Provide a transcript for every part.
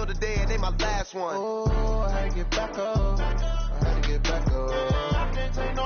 kill today and they my last one. Oh, I had to get back up. I had to get back up. I can't take no.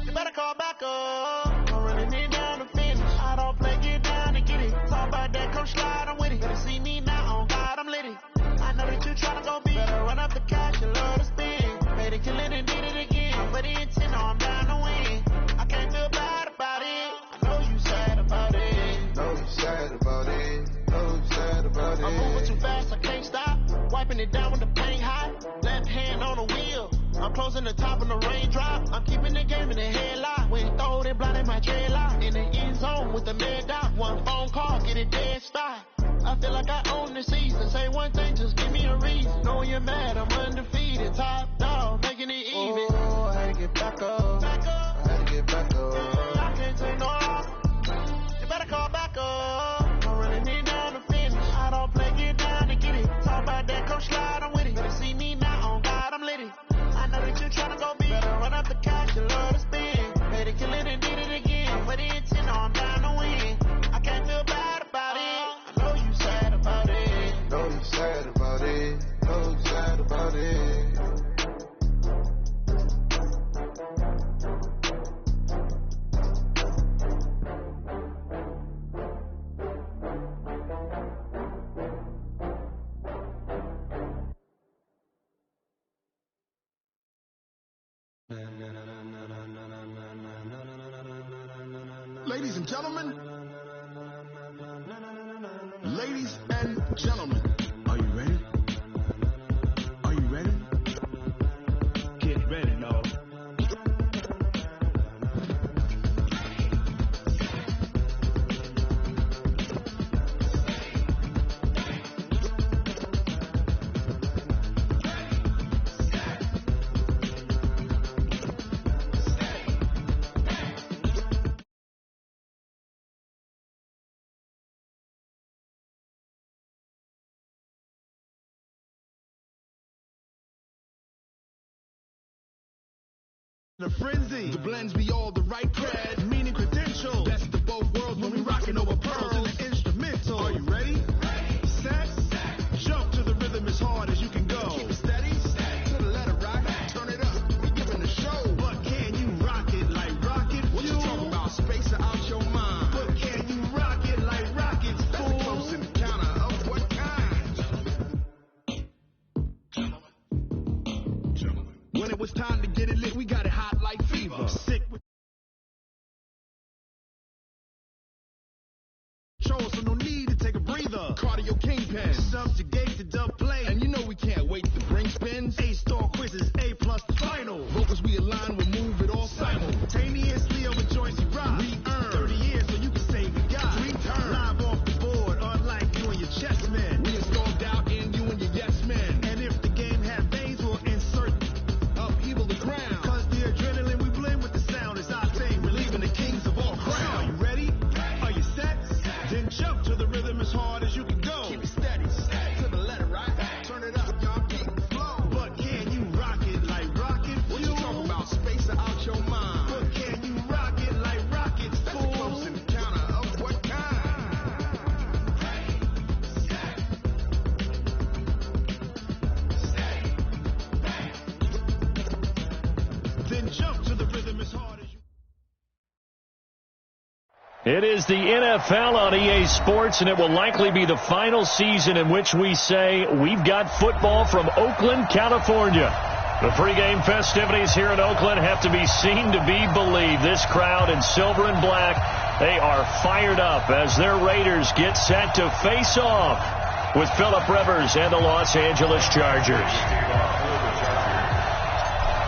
You better call back up. I'm running it down to finish. I don't play, get down and get it. Talk about that, come slide, I'm with it. Better see me now, on God, I'm lit it. I know that you tryna go big. Better run up the cash and love to spin. Made it, kill it, and did it again. But the intent, no, I'm down to win. I can't feel bad about it. I know you sad about it. Know you sad about it. Know you sad about it. I'm moving too fast, I can't stop. Wiping it down with the paint hot. Left hand on the wheel. I'm closing the top of the raindrop. I'm keeping the game in the headlock. When throw it blind in my dreadlock. In the end zone with the mad dot. One phone call, get it dead stop. I feel like I own the season. Say one thing, just give me a reason. Knowing you're mad, I'm undefeated. Top dog, making it even. Oh, I had to get back up. Back up. I had to get back up. I can't take no. You better call back up. I'm running it down to finish. I don't play, get down to get it. Talk about that, come slide, I'm with it. Better see me now, on God, I'm lit it. I know that you tryna go big. Better run up the cash, you love to spin. Made it, kill it, and did it again. But the intent, no, I'm down to win. I can't feel bad about it. I know you sad about it. Know you sad about it. Know you sad about it. Ladies and gentlemen, ladies and gentlemen, are you ready? Are you ready? Get ready, y'all. The frenzy, the blends be all the right cred, meaning credential. Best of both worlds when we rockin' over pearls in the instrumental. Are you ready? Set, jump to the rhythm as hard as you can go. Keep it steady, to the letter rock, turn it up, we giving the show. But can you rock it like rocket fuel? What you talking about, space out your mind? But can you rock it like rockets, fool? That's a close encounter of what kind? Gentlemen. When it was time to get it lit, we got it hot like fever. Sick with control, so no need to take a breather. Cardio kingpin, subjugate the dub play, and you know we can't wait to bring spins. A-star quizzes, A+ the final. Vocals we align, we'll move it all simultaneously over joints you rock. We earn 30 years so you can say we got. Dream turn, live off the board, unlike you and your chess men. We installed doubt in you and your yes men. And if the game had veins, we'll insert upheaval the ground. Cause the adrenaline we blend with the sound is our thing, relieving the kings of all crowns. Are you ready? Are you set? Then jump to the rhythm as hard as you can go. Keep it steady, to the letter right. Turn it up, y'all, keep the flow. But can you rock it like rocket fuel? What you talking about, space out your mind? But can you rock it like rockets, fool? That's a close encounter of what kind? Then jump to the rhythm as hard as you. It is the NFL on EA Sports, and it will likely be the final season in which we say we've got football from Oakland, California. The pregame festivities here in Oakland have to be seen to be believed. This crowd in silver and black, they are fired up as their Raiders get set to face off with Phillip Rivers and the Los Angeles Chargers.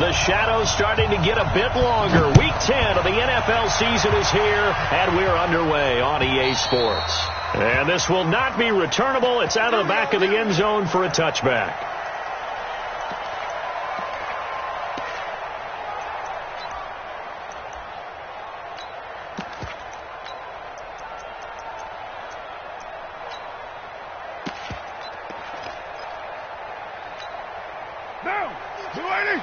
The shadow's starting to get a bit longer. Week 10 of the NFL season is here, and we're underway on EA Sports. And this will not be returnable. It's out of the back of the end zone for a touchback. Now, 280,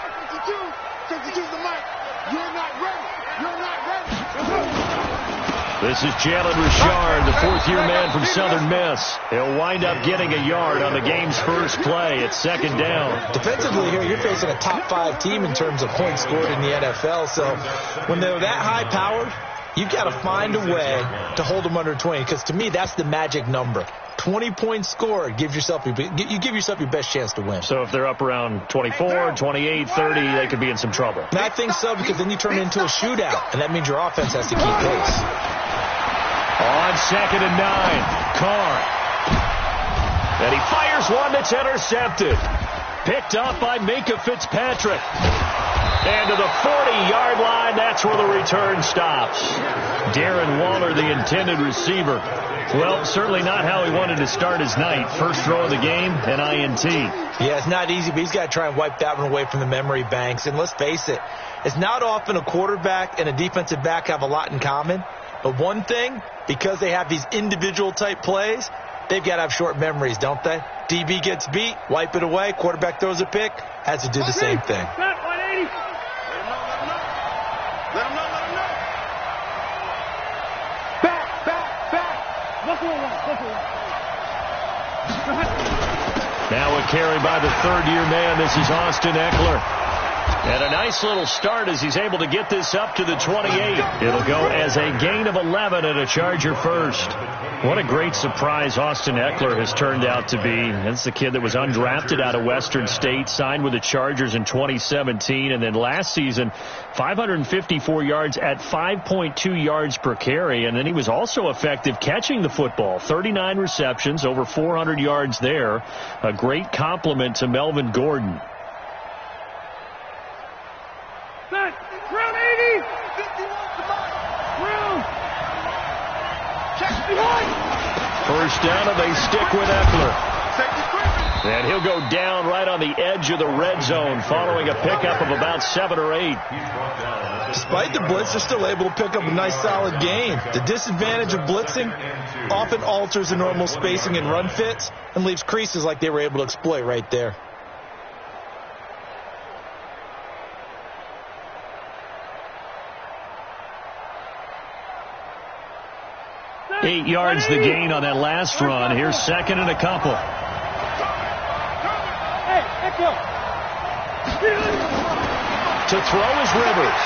52 the mic. You're not ready. You're not ready. This is Jalen Richard, the fourth-year man from Southern Miss. He'll wind up getting a yard on the game's first play. It's second down. Defensively here, you're facing a top-5 team in terms of points scored in the NFL. So when they're that high-powered, you've got to find a way to hold them under 20, because to me, that's the magic number. 20 points scored, you give yourself your best chance to win. So if they're up around 24, 28, 30, they could be in some trouble. And I think so, because then you turn it into a shootout, and that means your offense has to keep pace. On 2nd and 9, Carr. And he fires one that's intercepted. Picked up by Minka Fitzpatrick. And to the 40-yard line, that's where the return stops. Darren Waller, the intended receiver. Well, certainly not how he wanted to start his night. First throw of the game, an INT. Yeah, it's not easy, but he's got to try and wipe that one away from the memory banks. And let's face it, it's not often a quarterback and a defensive back have a lot in common. But one thing, because they have these individual type plays, they've got to have short memories, don't they? DB gets beat, wipe it away, quarterback throws a pick, has to do the same thing. Let him know. Now a carry by the third-year man. This is Austin Eckler. And a nice little start as he's able to get this up to the 28. It'll go as a gain of 11 and a Charger first. What a great surprise Austin Eckler has turned out to be. That's the kid that was undrafted out of Western State, signed with the Chargers in 2017, and then last season, 554 yards at 5.2 yards per carry, and then he was also effective catching the football. 39 receptions, over 400 yards there. A great compliment to Melvin Gordon. Round 80. 51. Round. First down, and they stick with Eckler. And he'll go down right on the edge of the red zone following a pickup of about 7 or 8. Despite the blitz, they're still able to pick up a nice solid gain. The disadvantage of blitzing often alters the normal spacing and run fits and leaves creases like they were able to exploit right there. 8 yards the gain on that last run. Here's second and a couple. To throw is Rivers.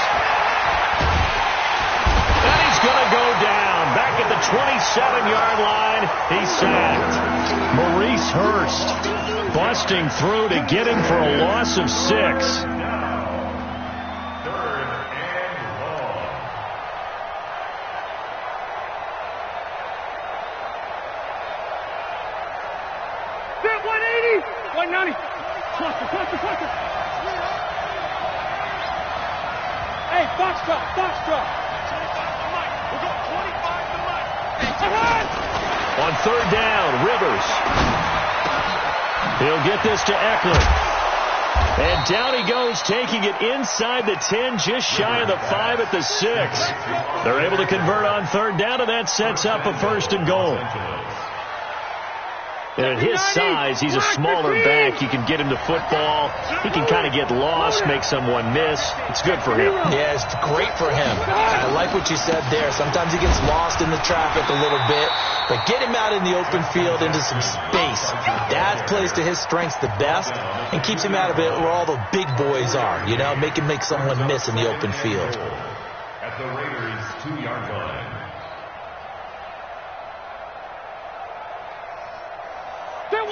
And he's going to go down. Back at the 27-yard line. He's sacked. Maurice Hurst busting through to get him for a loss of 6. Hey, box drop. We'll go 25 to Mike. On third down, Rivers. He'll get this to Eckler. And down he goes, taking it inside the 10, just shy of the 5 at the 6. They're able to convert on third down, and that sets up a first and goal. And at his size, he's a smaller back. You can get him to football. He can kind of get lost, make someone miss. It's good for him. Yeah, it's great for him. I like what you said there. Sometimes he gets lost in the traffic a little bit, but get him out in the open field into some space. That plays to his strengths the best and keeps him out of it where all the big boys are. You know, make someone miss in the open field. At the Raiders' 2-yard line.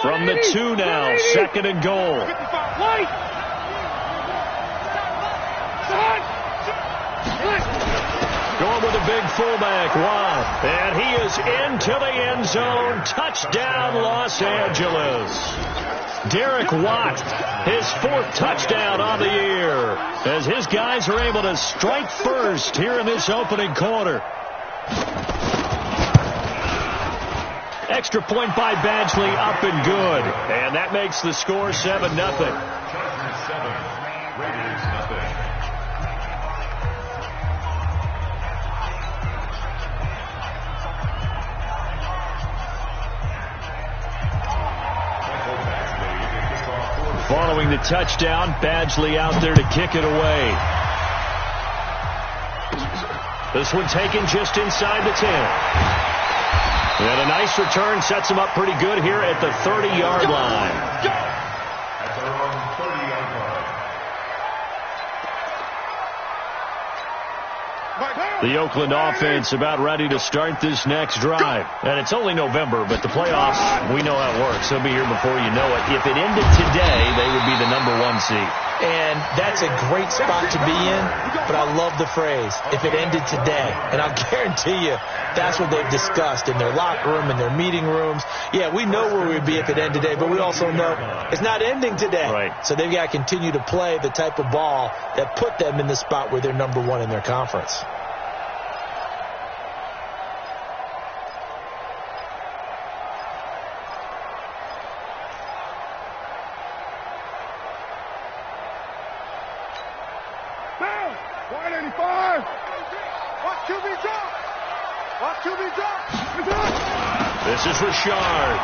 From the 2 now, second and goal. Going with a big fullback, Watt. And he is into the end zone. Touchdown, Los Angeles. Derek Watt, his 4th touchdown on the year, as his guys are able to strike first here in this opening quarter. Extra point by Badgley, up and good. And that makes the score 7-0. Following the touchdown, Badgley out there to kick it away. This one taken just inside the 10. And a nice return sets him up pretty good here at the 30-yard line. At their own 30-yard line. The Oakland offense about ready to start this next drive. And it's only November, but the playoffs, we know how it works. They'll be here before you know it. If it ended today, they would be the #1 seed. And that's a great spot to be in, but I love the phrase, if it ended today. And I'll guarantee you, that's what they've discussed in their locker room, in their meeting rooms. Yeah, we know where we'd be if it ended today, but we also know it's not ending today. Right. So they've got to continue to play the type of ball that put them in the spot where they're #1 in their conference. This is Richard.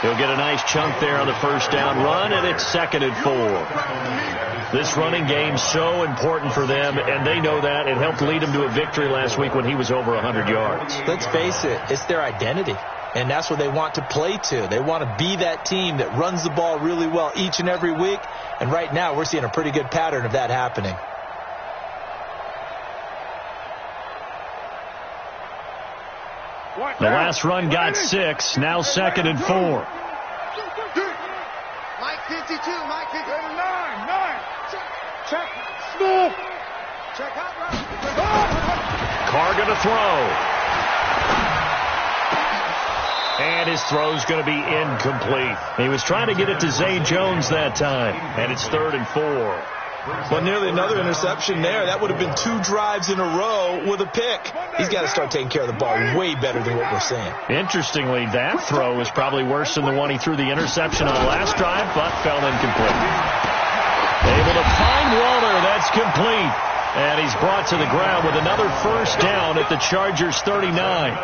He'll get a nice chunk there on the first down run, and it's 2nd and 4. This running game's so important for them, and they know that. It helped lead them to a victory last week when he was over 100 yards. Let's face it, it's their identity, and that's what they want to play to. They want to be that team that runs the ball really well each and every week, and right now we're seeing a pretty good pattern of that happening. The last run got 6. Now 2nd and 4. Mike 52, Mike 52. 9. Check. Small. Check out. Carr going to throw. And his throw's going to be incomplete. He was trying to get it to Zay Jones that time. And it's 3rd and 4. Well, nearly another interception there. That would have been 2 drives in a row with a pick. He's got to start taking care of the ball way better than what we're seeing. Interestingly, that throw was probably worse than the one he threw the interception on the last drive, but fell incomplete. Able to find Walter. That's complete. And he's brought to the ground with another first down at the Chargers' 39.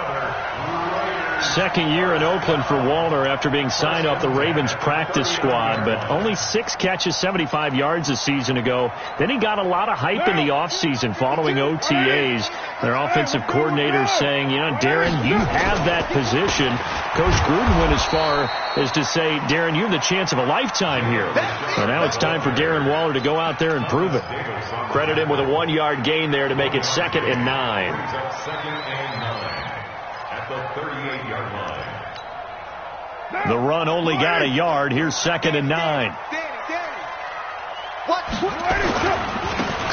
Second year in Oakland for Walter after being signed off the Ravens practice squad, but only 6 catches, 75 yards a season ago. Then he got a lot of hype in the offseason following OTAs. Their offensive coordinator saying, Darren, you have that position. Coach Gruden went as far as to say, Darren, you have the chance of a lifetime here. So now it's time for Darren Waller to go out there and prove it. Credit him with a 1-yard gain there to make it 2nd and 9. The 38-yard line. The run only got a yard. Here's 2nd and 9.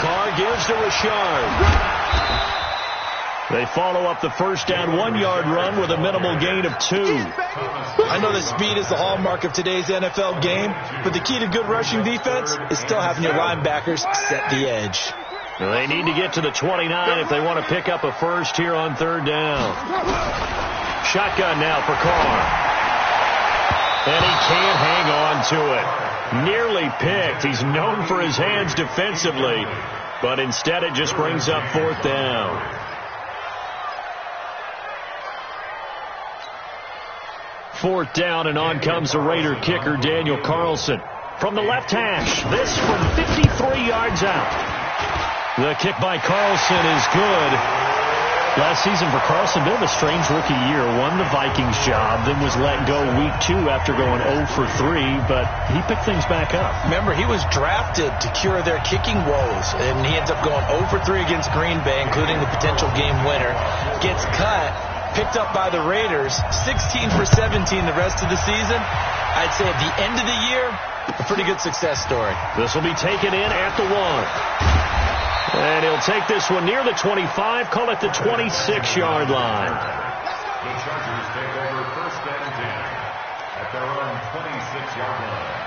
Carr gives to Richard. They follow up the first down 1-yard run with a minimal gain of 2. I know that speed is the hallmark of today's NFL game, but the key to good rushing defense is still having your linebackers set the edge. They need to get to the 29 if they want to pick up a first here on 3rd down. Shotgun now for Carr. And he can't hang on to it. Nearly picked. He's known for his hands defensively, but instead it just brings up 4th down. Fourth down, and on comes the Raider kicker, Daniel Carlson. From the left hash, this from 53 yards out. The kick by Carlson is good. Last season for Carlson, bit of a strange rookie year. Won the Vikings job, then was let go week 2 after going 0 for 3, but he picked things back up. Remember, he was drafted to cure their kicking woes, and he ends up going 0 for 3 against Green Bay, including the potential game winner. Gets cut, picked up by the Raiders, 16 for 17 the rest of the season. I'd say at the end of the year, a pretty good success story. This will be taken in at the 1. And he'll take this one near the 25, call it the 26-yard line. The Chargers take over 1st and 10 at their own 26-yard line.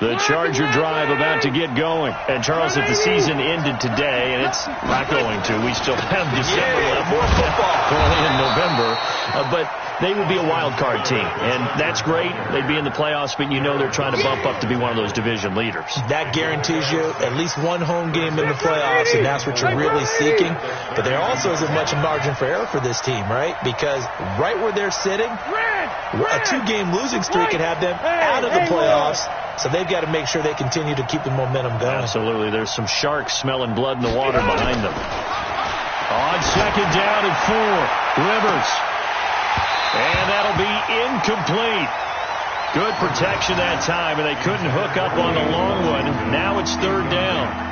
The Charger drive about to get going. And, Charles, if the season ended today, and it's not going to, we still have December left. More football. Early in November. But they would be a wild card team. And that's great. They'd be in the playoffs, but you know they're trying to bump up to be one of those division leaders. That guarantees you at least one home game in the playoffs, and that's what you're really seeking. But there also isn't much margin for error for this team, right? Because right where they're sitting, a 2-game losing streak could have them out of the playoffs So they've got to make sure they continue to keep the momentum going. Absolutely. There's some sharks smelling blood in the water behind them. On second down and 4, Rivers. And that'll be incomplete. Good protection that time, and they couldn't hook up on the long one. Now it's third down.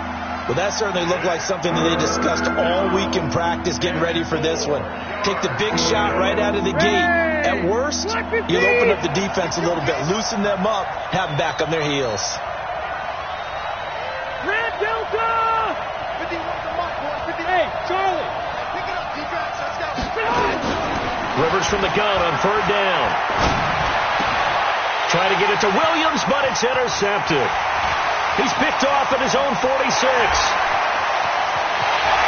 Well, that certainly looked like something that they discussed all week in practice, getting ready for this one. Take the big shot right out of the gate. At worst, you'll open up the defense a little bit, loosen them up, have them back on their heels. Red Delta! 51 to Mike, 58. Charlie, pick it up, defense. Let's go. Rivers from the gun on third down. Trying to get it to Williams, but it's intercepted. He's picked off at his own 46.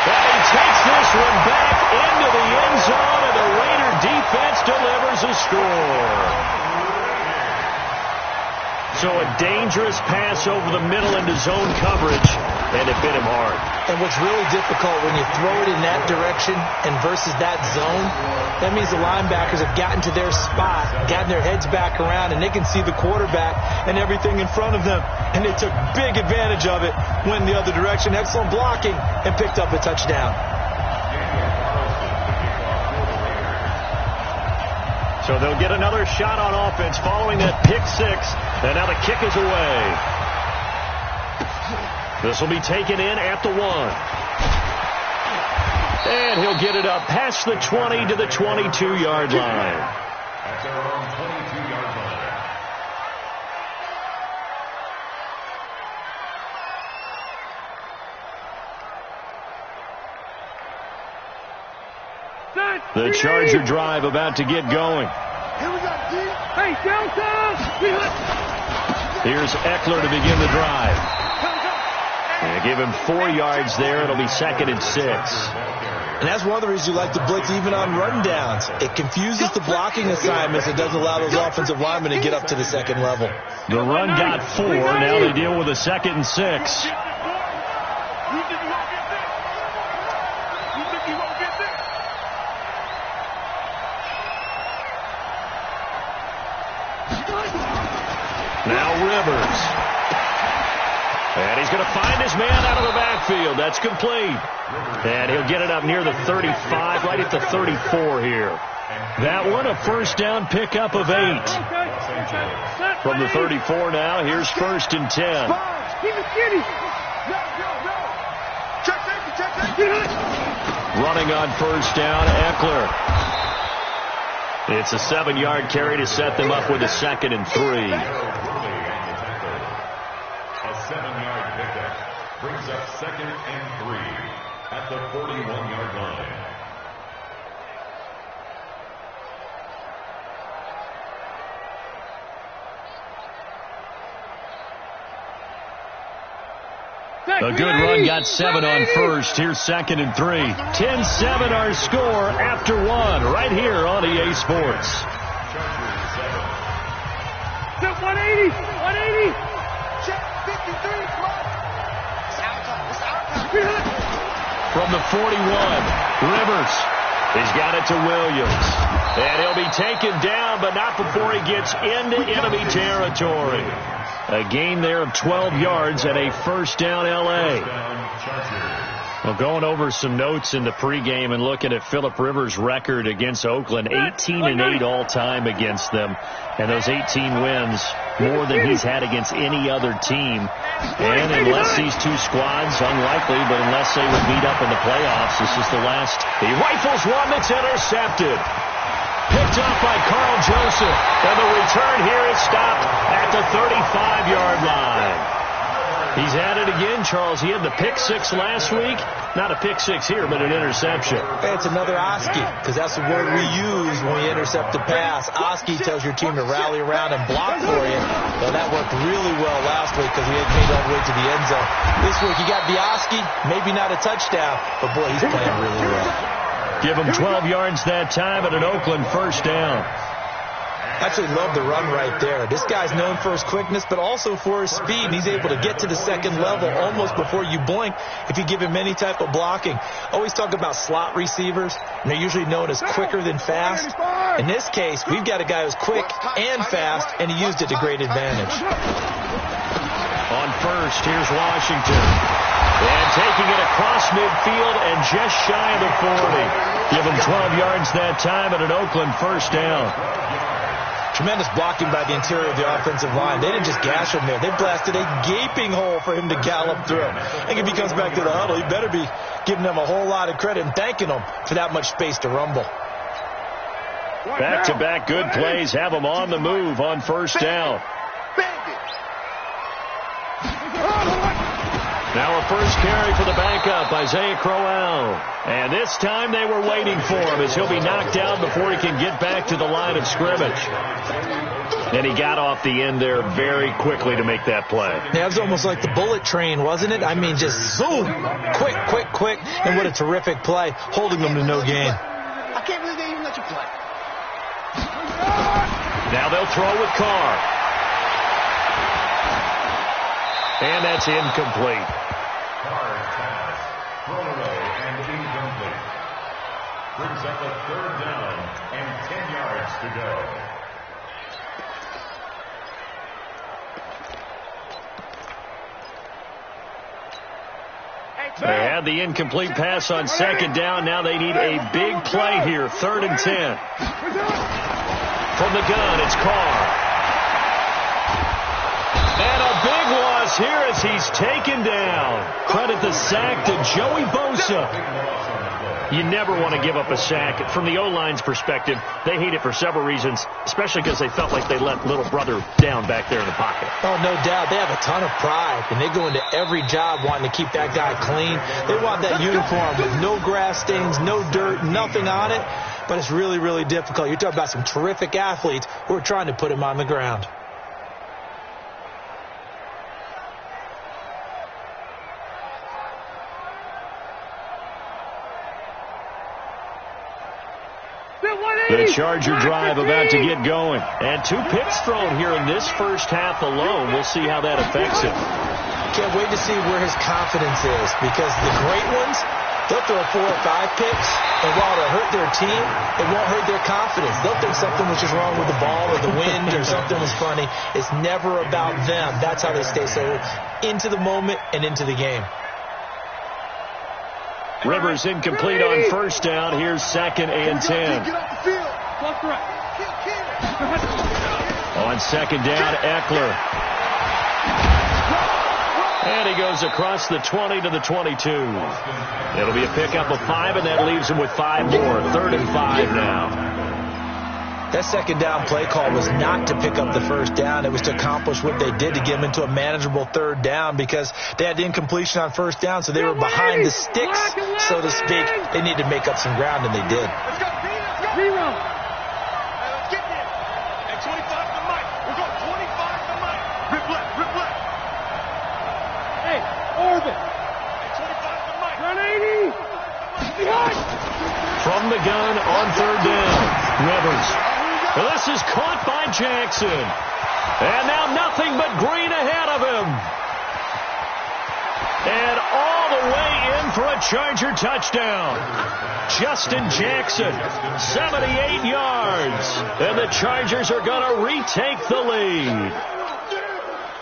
And he takes this one back into the end zone, and the Raider defense delivers a score. So a dangerous pass over the middle into zone coverage, and it bit him hard. And what's really difficult when you throw it in that direction and versus that zone, that means the linebackers have gotten to their spot, gotten their heads back around, and they can see the quarterback and everything in front of them. And they took big advantage of it, went the other direction, excellent blocking, and picked up a touchdown. So they'll get another shot on offense following that pick six, and now the kick is away. This will be taken in at the 1. And he'll get it up past the 20 to the 22-yard line. At their own 22-yard line. The Charger drive about to get going. Here we go, D. Hey, Delta! Here's Eckler to begin the drive. And give him 4 yards there. It'll be 2nd and 6. And that's one of the reasons you like to blitz even on run downs. It confuses the blocking assignments. It doesn't allow those offensive linemen to get up to the second level. The run got 4. Now they deal with a 2nd and 6. Now Rivers. And he's going to find his man out of the backfield. That's complete. And he'll get it up near the 35, right at the 34 here. That one, a first down pickup of 8. From the 34 now, here's 1st and 10. Running on first down, Eckler. It's a 7-yard carry to set them up with a 2nd and 3. A 7-yard pickup brings up 2nd and 3 at the 41-yard line. A good run got 7 on first. Here's 2nd and 3. 10-7 our score after 1 right here on EA Sports. 180! 180! Check 53! From the 41, Rivers. He's got it to Williams. And he'll be taken down, but not before he gets into enemy territory. A gain there of 12 yards and a first down L.A. Well, going over some notes in the pregame and looking at Phillip Rivers' record against Oakland, 18-8 all-time against them. And those 18 wins, more than he's had against any other team. And unless these two squads, unlikely, but unless they would meet up in the playoffs, this is the last. He rifles one that's intercepted. Picked up by Carl Joseph. And the return here is stopped at the 35-yard line. He's at it again, Charles. He had the pick 6 last week. Not a pick 6 here, but an interception. Hey, it's another Oski, because that's the word we use when we intercept the pass. Oski tells your team to rally around and block for you. Well, that worked really well last week because he had made all the way to the end zone. This week, he got the Oski, maybe not a touchdown, but boy, he's playing really well. Give him 12 yards that time and an Oakland first down. Absolutely love the run right there. This guy's known for his quickness, but also for his speed. And he's able to get to the second level almost before you blink if you give him any type of blocking. Always talk about slot receivers, and they're usually known as quicker than fast. In this case, we've got a guy who's quick and fast, and he used it to great advantage. On first, here's Washington. And taking it across midfield and just shy of the 40. Give him 12 yards that time and an Oakland first down. Tremendous blocking by the interior of the offensive line. They didn't just gash him there. They blasted a gaping hole for him to gallop through. I think if he comes back to the huddle, he better be giving them a whole lot of credit and thanking them for that much space to rumble. Back-to-back good plays have them on the move on first down. Now a first carry for the backup, Isaiah Crowell. And this time they were waiting for him as he'll be knocked down before he can get back to the line of scrimmage. And he got off the end there very quickly to make that play. Yeah, it was almost like the bullet train, wasn't it? I mean, just zoom, quick, quick, quick. And what a terrific play, holding them to no gain. I can't believe they even let you play. Now they'll throw with Carr. And that's incomplete. Hard pass, thrown away and incomplete. Brings up a third down and 10 yards to go. They had the incomplete pass on second down. Now they need a big play here. 3rd and 10. From the gun, it's Carr. And a big loss here as he's taken down. Credit the sack to Joey Bosa. You never want to give up a sack. From the O-line's perspective, they hate it for several reasons, especially because they felt like they let little brother down back there in the pocket. Oh, no doubt. They have a ton of pride, and they go into every job wanting to keep that guy clean. They want that uniform with no grass stains, no dirt, nothing on it. But it's really, really difficult. You're talking about some terrific athletes who are trying to put him on the ground. The Charger drive about to get going. And 2 picks thrown here in this first half alone. We'll see how that affects him. Can't wait to see where his confidence is, because the great ones, they'll throw 4 or 5 picks, and while it'll hurt their team, it won't hurt their confidence. They'll think something was just wrong with the ball or the wind or something was funny. It's never about them. That's how they stay so into the moment and into the game. Rivers incomplete on first down. Here's 2nd and 10. On second down, Eckler. And he goes across the 20 to the 22. It'll be a pickup of 5, and that leaves him with 5 more. 3rd and 5 now. That second down play call was not to pick up the first down. It was to accomplish what they did, to get them into a manageable 3rd down, because they had the incompletion on first down, so they were behind the sticks, so to speak. They needed to make up some ground, and they did. Let's go. Zero. Let's get there. At 25 to Mike. We'll go 25 to Mike. Rip left. Hey, Orbit. At 25 to Mike. Run 80. Behind. From the gun on 3rd down. Rivers. Well, this is caught by Jackson. And now nothing but green ahead of him. And all the way in for a Charger touchdown. Justin Jackson, 78 yards. And the Chargers are going to retake the lead.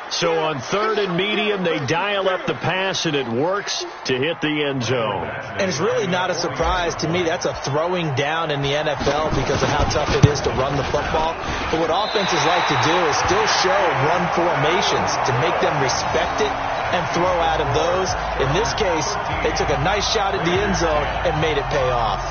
So on 3rd and medium, they dial up the pass, and it works to hit the end zone. And it's really not a surprise to me. That's a throwing down in the NFL because of how tough it is to run the football. But what offenses like to do is still show run formations to make them respect it and throw out of those. In this case, they took a nice shot at the end zone and made it pay off.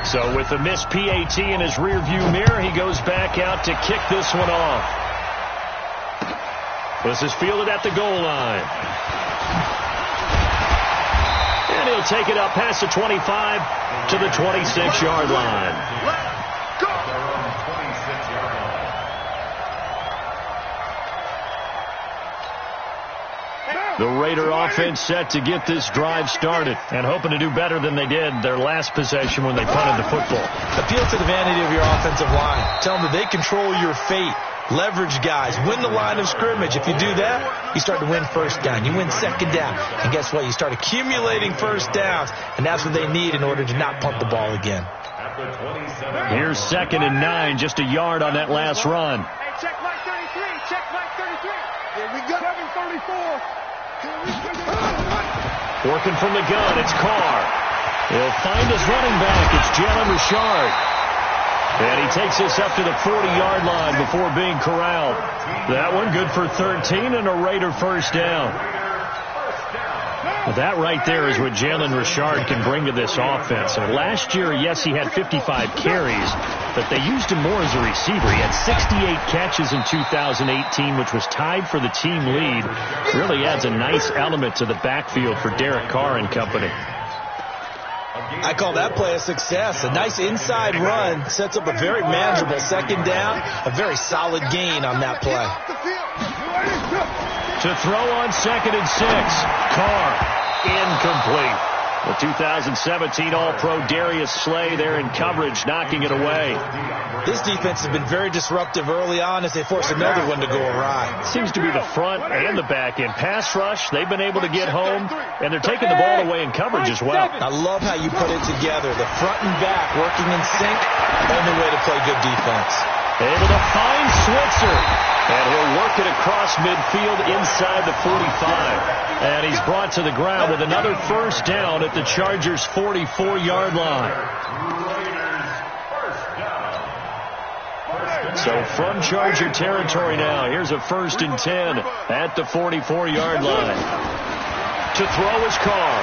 So with the missed PAT in his rearview mirror, he goes back out to kick this one off. This is fielded at the goal line. And he'll take it up past the 25 to the 26-yard line. Raider offense set to get this drive started and hoping to do better than they did their last possession when they punted the football. Appeal to the vanity of your offensive line. Tell them that they control your fate. Leverage guys. Win the line of scrimmage. If you do that, you start to win first down. You win second down. And guess what? You start accumulating first downs. And that's what they need in order to not punt the ball again. Here's 2nd and 9. Just a yard on that last run. Hey, check Mike 33. Check Mike 33. Here we go. 734. Working from the gun. It's Carr. He'll find his running back. It's Jalen Richard. And he takes us up to the 40-yard line before being corralled. That one good for 13 and a Raider first down. Well, that right there is what Jalen Richard can bring to this offense. And last year, yes, he had 55 carries, but they used him more as a receiver. He had 68 catches in 2018, which was tied for the team lead. Really adds a nice element to the backfield for Derek Carr and company. I call that play a success. A nice inside run sets up a very manageable second down. A very solid gain on that play. To throw on 2nd and 6. Carr, incomplete. The 2017 All-Pro Darius Slay there in coverage, knocking it away. This defense has been very disruptive early on as they force another one to go awry. Seems to be the front and the back end. Pass rush, they've been able to get home, and they're taking the ball away in coverage as well. I love how you put it together. The front and back working in sync. Only way to play good defense. Able to find Switzer. And he'll work it across midfield inside the 45. And he's brought to the ground with another first down at the Chargers' 44-yard line. So from Charger territory now, here's a 1st and 10 at the 44-yard line. To throw is Carr.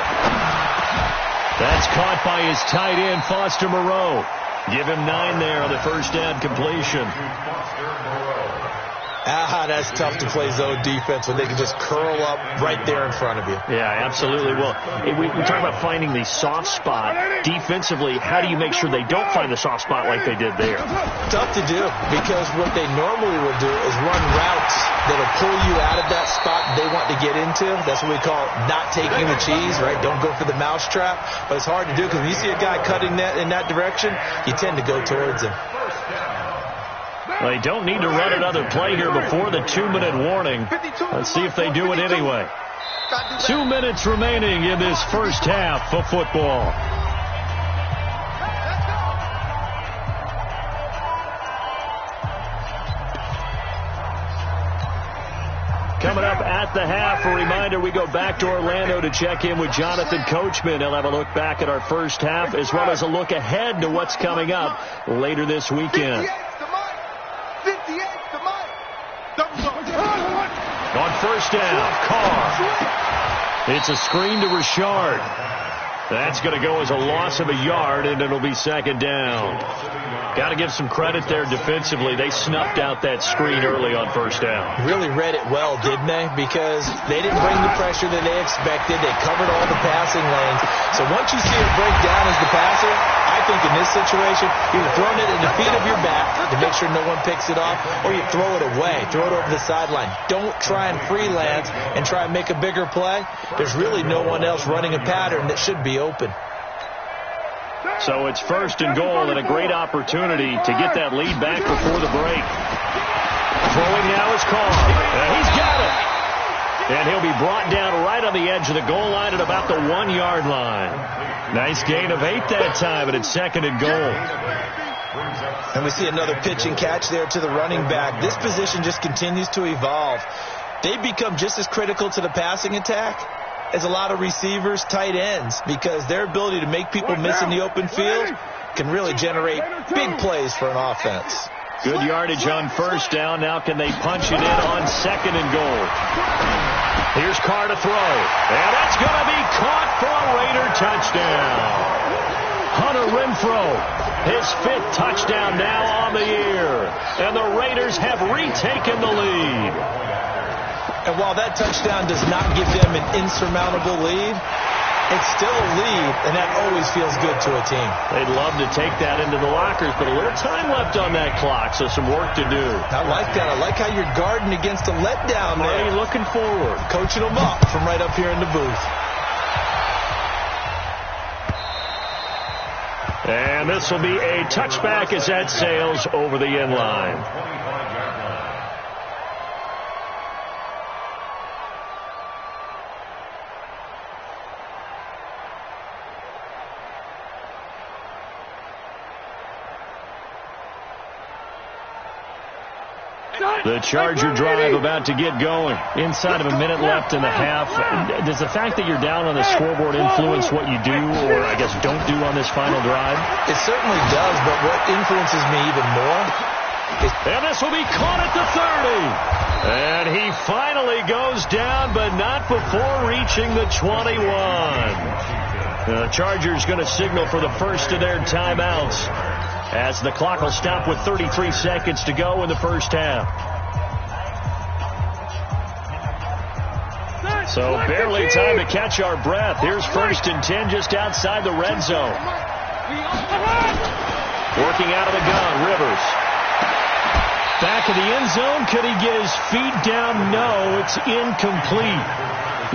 That's caught by his tight end, Foster Moreau. Give him 9 there on the first down completion. That's tough to play zone defense when they can just curl up right there in front of you. Yeah, absolutely. Well, we talk about finding the soft spot. Defensively, how do you make sure they don't find the soft spot like they did there? Tough to do because what they normally will do is run routes that'll pull you out of that spot they want to get into. That's what we call not taking the cheese, right? Don't go for the mousetrap. But it's hard to do because when you see a guy cutting that in that direction, you tend to go towards him. Well, they don't need to run another play here before the 2-minute warning. Let's see if they do it anyway. 2 minutes remaining in this first half of football. Coming up at the half, a reminder, we go back to Orlando to check in with Jonathan Coachman. He'll have a look back at our first half as well as a look ahead to what's coming up later this weekend. On first down, Carr. It's a screen to Richard. That's going to go as a loss of a yard, and it'll be second down. Got to give some credit there defensively. They snuffed out that screen early on first down. Really read it well, didn't they? Because they didn't bring the pressure that they expected. They covered all the passing lanes. So once you see it break down as the passer, I think in this situation, you're throwing it at the feet of your back to make sure no one picks it off, or you throw it away, throw it over the sideline. Don't try and freelance and try and make a bigger play. There's really no one else running a pattern that should be open. So it's first and goal and a great opportunity to get that lead back before the break. Throwing now is Carr. He's got it. And he'll be brought down right on the edge of the goal line at about the 1-yard line. Nice gain of 8 that time, and it's second and goal. And we see another pitch and catch there to the running back. This position just continues to evolve. They become just as critical to the passing attack as a lot of receivers, tight ends, because their ability to make people miss in the open field can really generate big plays for an offense. Good yardage on first down. Now can they punch it in on second and goal? Here's Carr to throw. And that's going to be caught for a Raider touchdown. Hunter Renfrow, his 5th touchdown now on the year. And the Raiders have retaken the lead. And while that touchdown does not give them an insurmountable lead, It's still a lead, and that always feels good to a team. They'd love to take that into the lockers, but a little time left on that clock, so some work to do. I like that. I like how you're guarding against a letdown there. Already looking forward. Coaching them up from right up here in the booth. And this will be a touchback as that sails over the end line. The Charger drive about to get going. Inside of a minute left in the half. Does the fact that you're down on the scoreboard influence what you do, or I guess don't do on this final drive? It certainly does, but what influences me even more is... And this will be caught at the 30. And he finally goes down, but not before reaching the 21. The Chargers going to signal for the first of their timeouts, as the clock will stop with 33 seconds to go in the first half. So barely time to catch our breath. Here's 1st and 10 just outside the red zone. Working out of the gun, Rivers. Back of the end zone. Could he get his feet down? No, it's incomplete.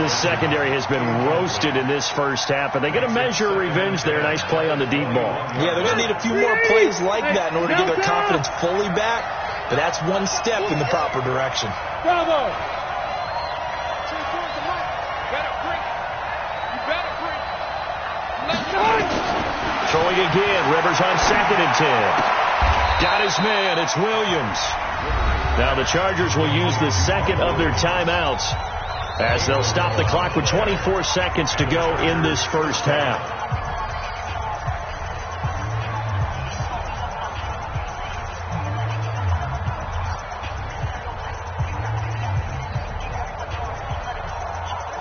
This secondary has been roasted in this first half, and they're going to measure revenge there. Nice play on the deep ball. Yeah, they're going to need a few more plays like that in order to get their confidence fully back, but that's one step in the proper direction. Bravo! Throwing again, Rivers on 2nd and 10. Got his man, it's Williams. Now the Chargers will use the second of their timeouts, as they'll stop the clock with 24 seconds to go in this first half.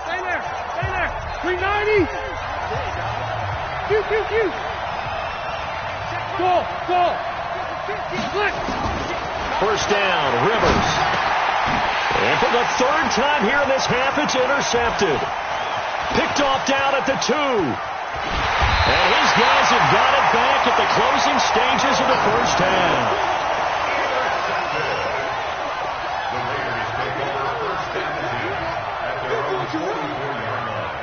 Stay there! 390! Go! First down, Rivers. And for the 3rd time here in this half, it's intercepted. Picked off down at the 2. And his guys have got it back at the closing stages of the first half. The Raiders take over 1st and 10 at their own 44-yard line.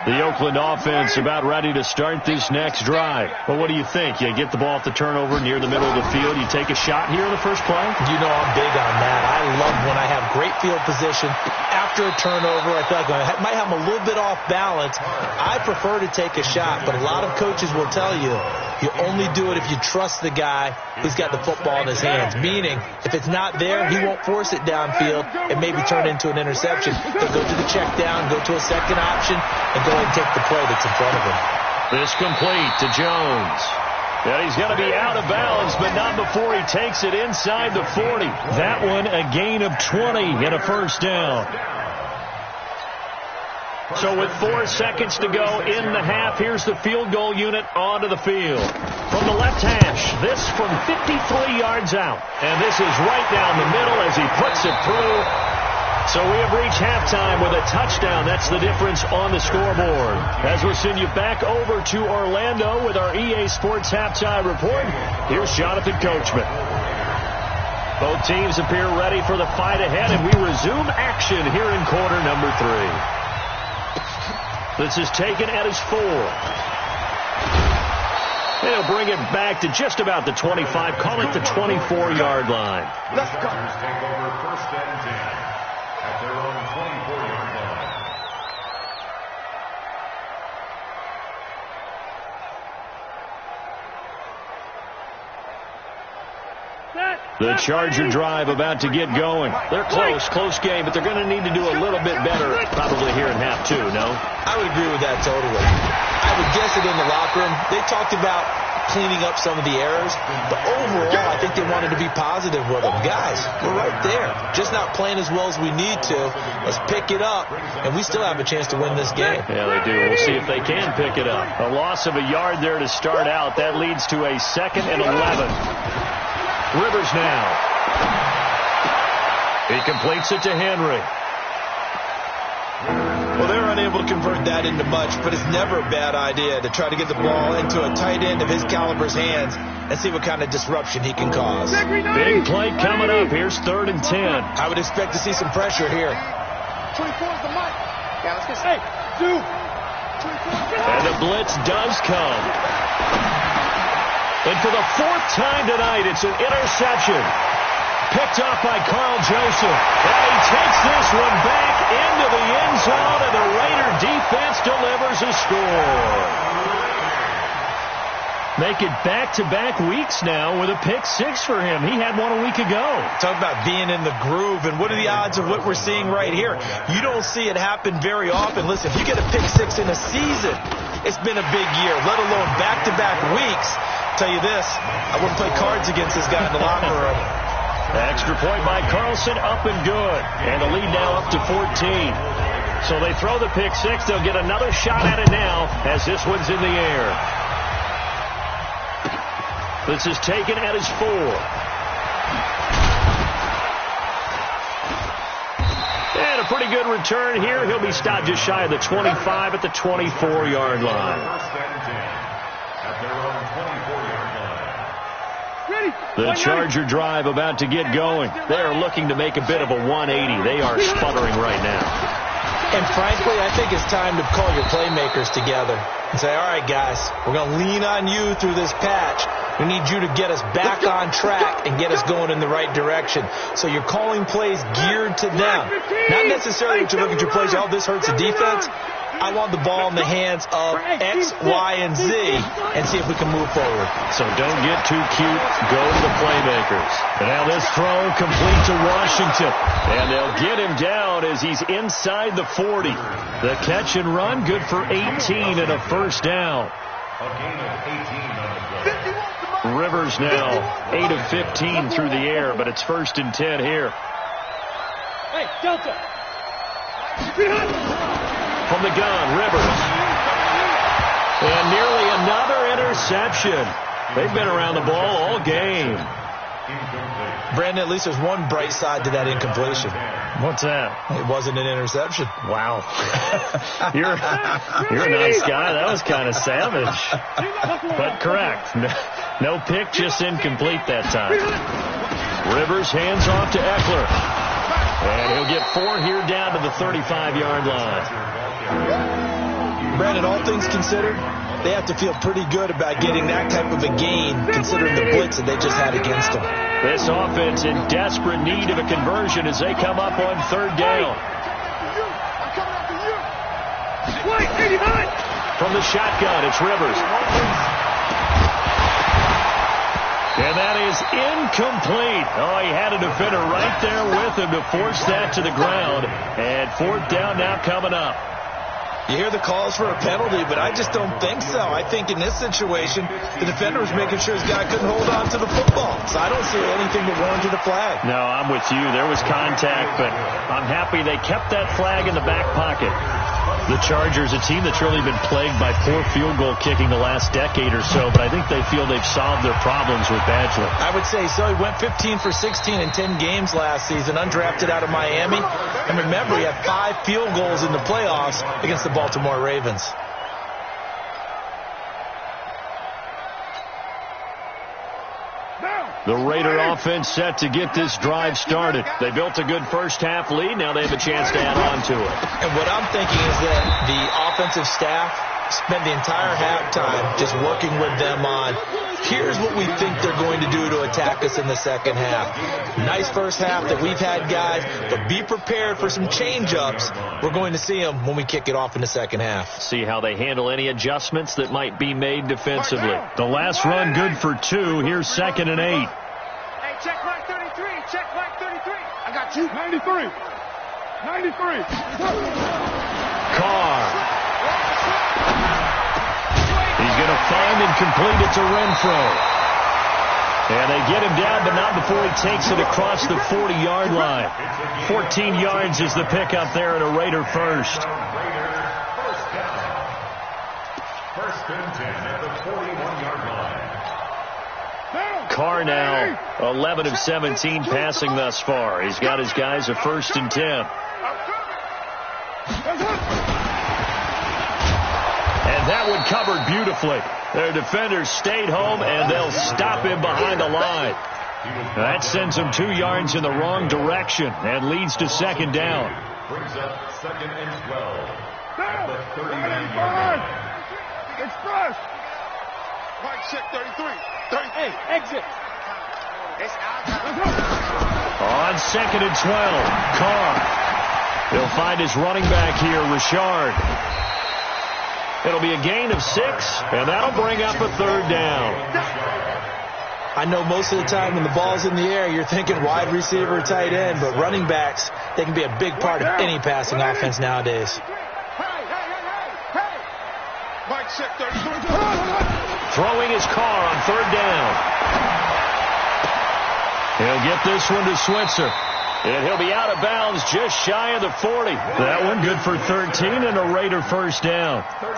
The Oakland offense about ready to start this next drive. Well, what do you think? You get the ball off the turnover near the middle of the field. You take a shot here in the first play? You know I'm big on that. I love when I have great field position. After a turnover, I feel like I might have them a little bit off balance. I prefer to take a shot, but a lot of coaches will tell you only do it if you trust the guy who's got the football in his hands. Meaning, if it's not there, he won't force it downfield and maybe turn into an interception. He'll go to the check down, go to a second option, and go ahead and take the play that's in front of him. This complete to Jones. And he's going to be out of bounds, but not before he takes it inside the 40. That one a gain of 20 and a first down. So with 4 seconds to go in the half, here's the field goal unit onto the field. From the left hash, this from 53 yards out. And this is right down the middle as he puts it through. So we have reached halftime with a touchdown. That's the difference on the scoreboard. As we'll send you back over to Orlando with our EA Sports Halftime Report, here's Jonathan Coachman. Both teams appear ready for the fight ahead, and we resume action here in quarter number 3. This is taken at his 4. They'll bring it back to just about the 25, call it the 24-yard line. Let's go. Take over 1st and 10 at their own 24-yard line. The Charger drive about to get going. They're close game, but they're going to need to do a little bit better probably here in half 2, no? I would agree with that totally. I would guess it in the locker room. They talked about cleaning up some of the errors, but overall, I think they wanted to be positive with them. Guys, we're right there. Just not playing as well as we need to. Let's pick it up, and we still have a chance to win this game. Yeah, they do. We'll see if they can pick it up. A loss of a yard there to start out. That leads to a 2nd and 11. Rivers now. He completes it to Henry. Well, they're unable to convert that into much, but it's never a bad idea to try to get the ball into a tight end of his caliber's hands and see what kind of disruption he can cause. Big play coming up. Here's 3rd and 10. I would expect to see some pressure here. 24 is the mic. Yeah, let's get hey, dude. And the blitz does come. And for the 4th time tonight, it's an interception. Picked off by Carl Joseph. And he takes this one back into the end zone, and the Raider defense delivers a score. Make it back-to-back weeks now with a pick 6 for him. He had one a week ago. Talk about being in the groove, and what are the odds of what we're seeing right here? You don't see it happen very often. Listen, if you get a pick 6 in a season, it's been a big year, let alone back-to-back weeks. I'll tell you this, I wouldn't play cards against this guy in the locker room. Extra point by Carlson, up and good. And the lead now up to 14. So they throw the pick 6. They'll get another shot at it now as this one's in the air. This is taken at his 4. And a pretty good return here. He'll be stopped just shy of the 25 at the 24-yard line. The Charger drive about to get going. They're looking to make a bit of a 180. They are sputtering right now. And frankly, I think it's time to call your playmakers together and say, all right, guys, we're going to lean on you through this patch. We need you to get us back on track and get us going in the right direction. So you're calling plays geared to them. Not necessarily to look at your plays, oh, this hurts the defense. I want the ball in the hands of X, Y, and Z and see if we can move forward. So don't get too cute. Go to the playmakers. And now this throw complete to Washington. And they'll get him down as he's inside the 40. The catch and run, good for 18 and a first down. A gain of 18 on the play. Rivers now 8 of 15 through the air, but it's 1st and 10 here. Hey, Delta. From the gun, Rivers. And nearly another interception. They've been around the ball all game. Brandon, at least there's one bright side to that incompletion. What's that? It wasn't an interception. Wow. You're a nice guy. That was kind of savage. But correct. No pick, just incomplete that time. Rivers hands off to Eckler. And he'll get 4 here down to the 35-yard line. Brandon, all things considered, they have to feel pretty good about getting that type of a gain considering the blitz that they just had against them. This offense in desperate need of a conversion as they come up on 3rd down. From the shotgun, it's Rivers. And that is incomplete. Oh, he had a defender right there with him to force that to the ground. And 4th down now coming up. You hear the calls for a penalty, but I just don't think so. I think in this situation, the defender was making sure his guy couldn't hold on to the football. So I don't see anything that warranted a flag. No, I'm with you. There was contact, but I'm happy they kept that flag in the back pocket. The Chargers, a team that's really been plagued by poor field goal kicking the last decade or so, but I think they feel they've solved their problems with Badgley. I would say so. He went 15 for 16 in 10 games last season, undrafted out of Miami. And remember, he had 5 field goals in the playoffs against the Baltimore Ravens. The Raider offense set to get this drive started. They built a good first-half lead. Now they have a chance to add on to it. And what I'm thinking is that the offensive staff spend the entire halftime just working with them on, here's what we think they're going to do to attack us in the second half. Nice first half that we've had, guys, but be prepared for some change-ups. We're going to see them when we kick it off in the second half. See how they handle any adjustments that might be made defensively. The last run good for 2. Here's 2nd and 8. Hey, check right 33. Check right 33. I got you. 93. 93. Carr. He's going to find and complete it to Renfro. And they get him down, but not before he takes it across the 40-yard line. 14 yards is the pickup there at a Raider first. First and 10 at the 41-yard line. Carr now 11 of 17 passing thus far. He's got his guys a 1st and 10. And that one covered beautifully. Their defenders stayed home, and they'll stop him behind the line. That sends him 2 yards in the wrong direction and leads to 2nd down. Brings up 2nd and 12 at the 39-yard line. Express. Right check 33. 38. Exit. On 2nd and 12, Carr. He'll find his running back here, Richard. It'll be a gain of 6, and that'll bring up a 3rd down. I know most of the time when the ball's in the air, you're thinking wide receiver or tight end, but running backs, they can be a big part of any passing offense nowadays. Throwing his Carr on 3rd down. He'll get this one to Switzer. And he'll be out of bounds just shy of the 40. That one good for 13 and a Raider 1st down. 13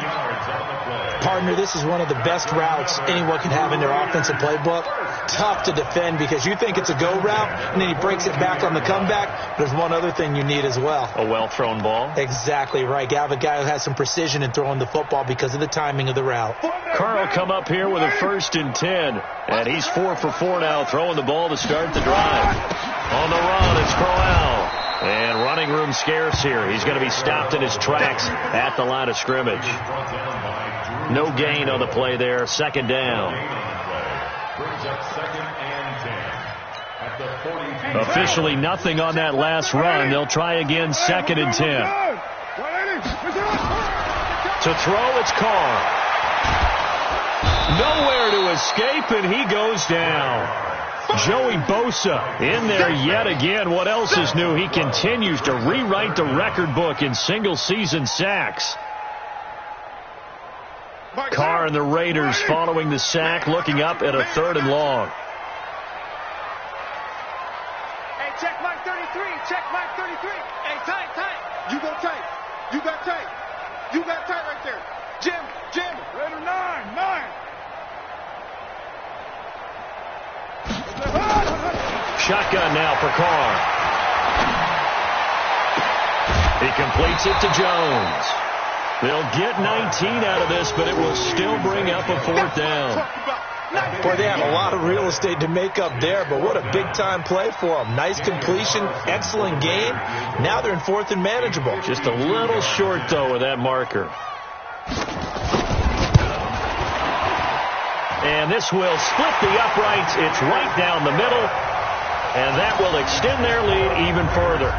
yards on the play. Partner, this is one of the best routes anyone can have in their offensive playbook. Tough to defend because you think it's a go route, and then he breaks it back on the comeback. There's one other thing you need as well. A well-thrown ball. Exactly right. You have a guy who has some precision in throwing the football because of the timing of the route. Carr will come up here with a 1st and 10. And he's 4 for 4 now, throwing the ball to start the drive. On the run, it's Crowell. And running room scarce here. He's going to be stopped in his tracks at the line of scrimmage. No gain on the play there. 2nd down. Brings up 2nd and 10 at the 42. Officially nothing on that last run. They'll try again 2nd and 10. To throw, it's Carr. Nowhere to escape, and he goes down. Joey Bosa in there yet again. What else is new? He continues to rewrite the record book in single-season sacks. Carr and the Raiders following the sack, looking up at a 3rd and long. Hey, check Mike 33. Check Mike 33. Hey, tight. You go tight. You got tight. You got tight right there. Jim. Raider 9. Shotgun now for Carr. He completes it to Jones. They'll get 19 out of this, but it will still bring up a 4th down. Boy, they had a lot of real estate to make up there, but what a big-time play for them. Nice completion, excellent game. Now they're in 4th and manageable. Just a little short, though, of that marker. And this will split the uprights. It's right down the middle. And that will extend their lead even further.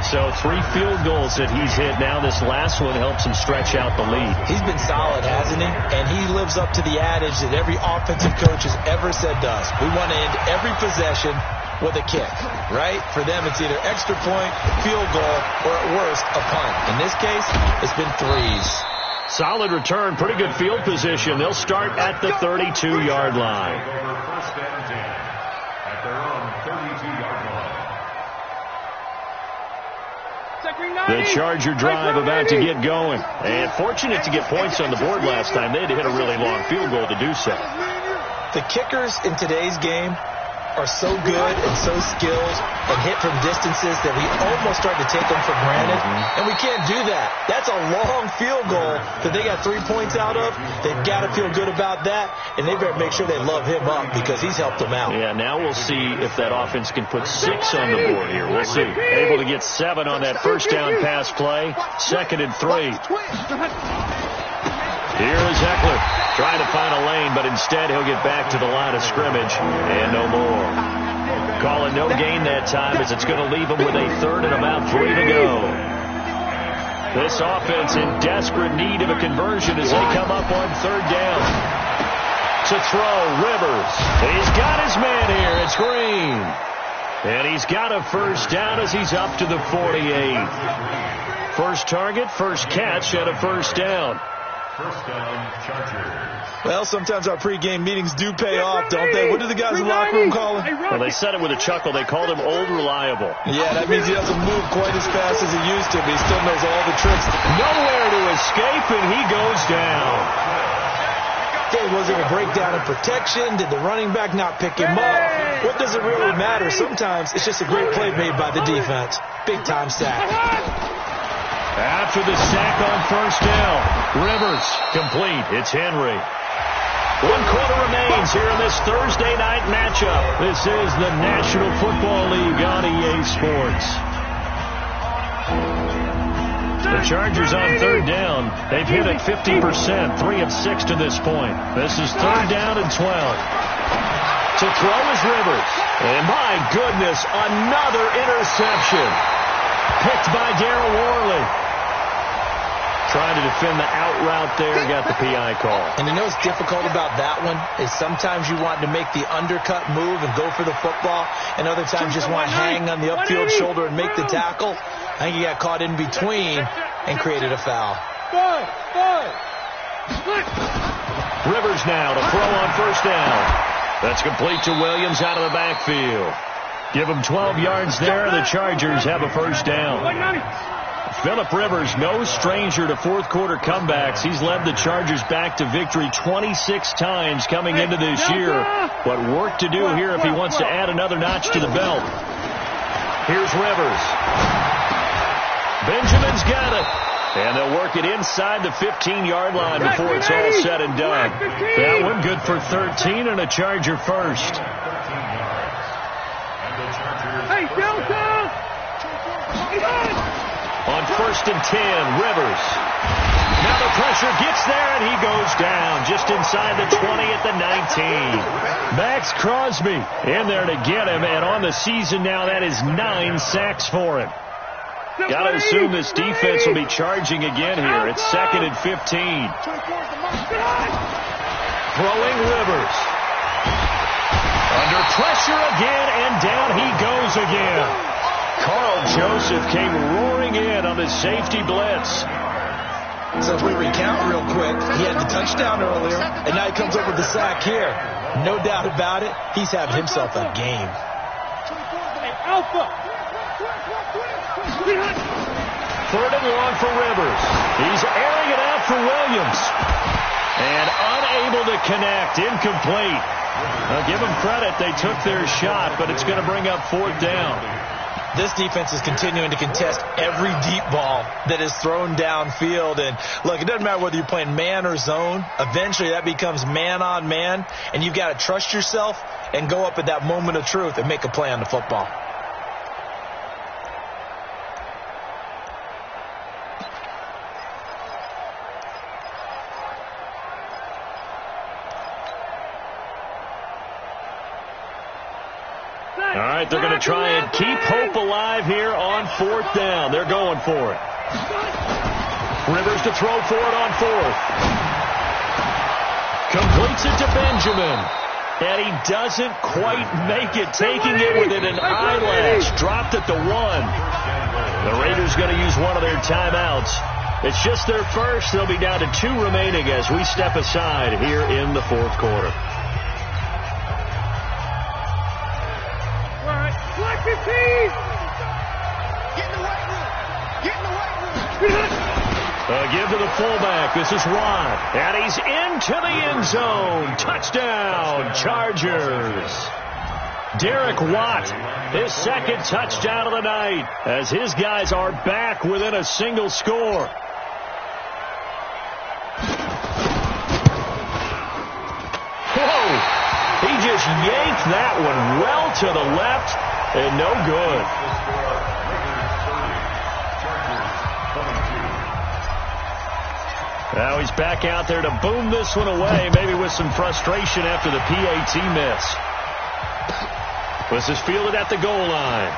So 3 field goals that he's hit now. This last one helps him stretch out the lead. He's been solid, hasn't he? And he lives up to the adage that every offensive coach has ever said to us. We want to end every possession with a kick, right? For them, it's either extra point, field goal, or at worst, a punt. In this case, it's been 3s. Solid return, pretty good field position. They'll start at the 32-yard line. Over 1st and 10 at their own 32-yard line. The Charger drive about to get going. And fortunate to get points on the board last time. They had to hit a really long field goal to do so. The kickers in today's game are so good and so skilled and hit from distances that we almost start to take them for granted. And we can't do that. That's a long field goal that they got 3 points out of. They've got to feel good about that, and they better make sure they love him up because he's helped them out. Yeah, now we'll see if that offense can put 6 on the board here. We'll see. Able to get 7 on that 1st down pass play. 2nd and 3. Here is Eckler trying to find a lane, but instead he'll get back to the line of scrimmage and no more. Calling no gain that time as it's going to leave him with a 3rd and about 3 to go. This offense in desperate need of a conversion as they come up on 3rd down. To throw, Rivers. He's got his man here. It's Green. And he's got a 1st down as he's up to the 48. First target, first catch, and a 1st down. 1st down, Chargers. Well, sometimes our pregame meetings do pay off, don't they? What do the guys in the locker room call him? Well, they said it with a chuckle. They called him Old Reliable. Yeah, that means he doesn't move quite as fast as he used to, but he still knows all the tricks. Nowhere to escape, and he goes down. They Was it a breakdown in protection? Did the running back not pick him up? What does it really matter? Sometimes it's just a great play made by the defense. Big-time sack. After the sack on first down, Rivers complete. It's Henry. 1 quarter remains here in this Thursday night matchup. This is the National Football League on EA Sports. The Chargers on third down. They've hit it 50%, 3 of 6 to this point. This is third down and 12. To throw is Rivers. And my goodness, another interception. Picked by Darryl Worley. Trying to defend the out route there, got the PI call. And you know what's difficult about that one is sometimes you want to make the undercut move and go for the football, and other times you just want to hang on the upfield shoulder and make the tackle. I think he got caught in between and created a foul. Rivers now to throw on first down. That's complete to Williams out of the backfield. Give him 12 yards there, and the Chargers have a first down. Phillip Rivers, no stranger to fourth quarter comebacks. He's led the Chargers back to victory 26 times coming into this year. But work to do here if he wants to add another notch to the belt. Here's Rivers. Benjamin's got it. And they'll work it inside the 15-yard line before it's all said and done. That one good for 13 and a Charger first. Hey, Delta! On first and 10, Rivers. Now the pressure gets there, and he goes down just inside the 20 at the 19. Max Crosby in there to get him, and on the season now, that is 9 sacks for him. Got to assume this defense will be charging again here. It's second and 15. Throwing Rivers. Under pressure again, and down he goes again. Carl Joseph came roaring in on the safety blitz. So if we recount real quick, he had the touchdown earlier, and now he comes over the sack here. No doubt about it, he's having himself a game. Third and long for Rivers. He's airing it out for Williams. And unable to connect, incomplete. Now give them credit, they took their shot, but it's going to bring up fourth down. This defense is continuing to contest every deep ball that is thrown downfield. And, look, it doesn't matter whether you're playing man or zone. Eventually that becomes man on man, and you've got to trust yourself and go up at that moment of truth and make a play on the football. All right, they're going to try and keep hope alive here on fourth down. They're going for it. Rivers to throw for it on fourth. Completes it to Benjamin. And he doesn't quite make it, taking it within an eyelash. Dropped at the 1. The Raiders going to use one of their timeouts. It's just their first. They'll be down to 2 remaining as we step aside here in the fourth quarter. Get in the right room. Get in the right room. Give to the fullback. This is Watt. And he's into the end zone. Touchdown, Chargers. Derek Watt, his second touchdown of the night, as his guys are back within a single score. Whoa! He just yanked that one well to the left. And no good. Now he's back out there to boom this one away, maybe with some frustration after the PAT miss. This is fielded at the goal line.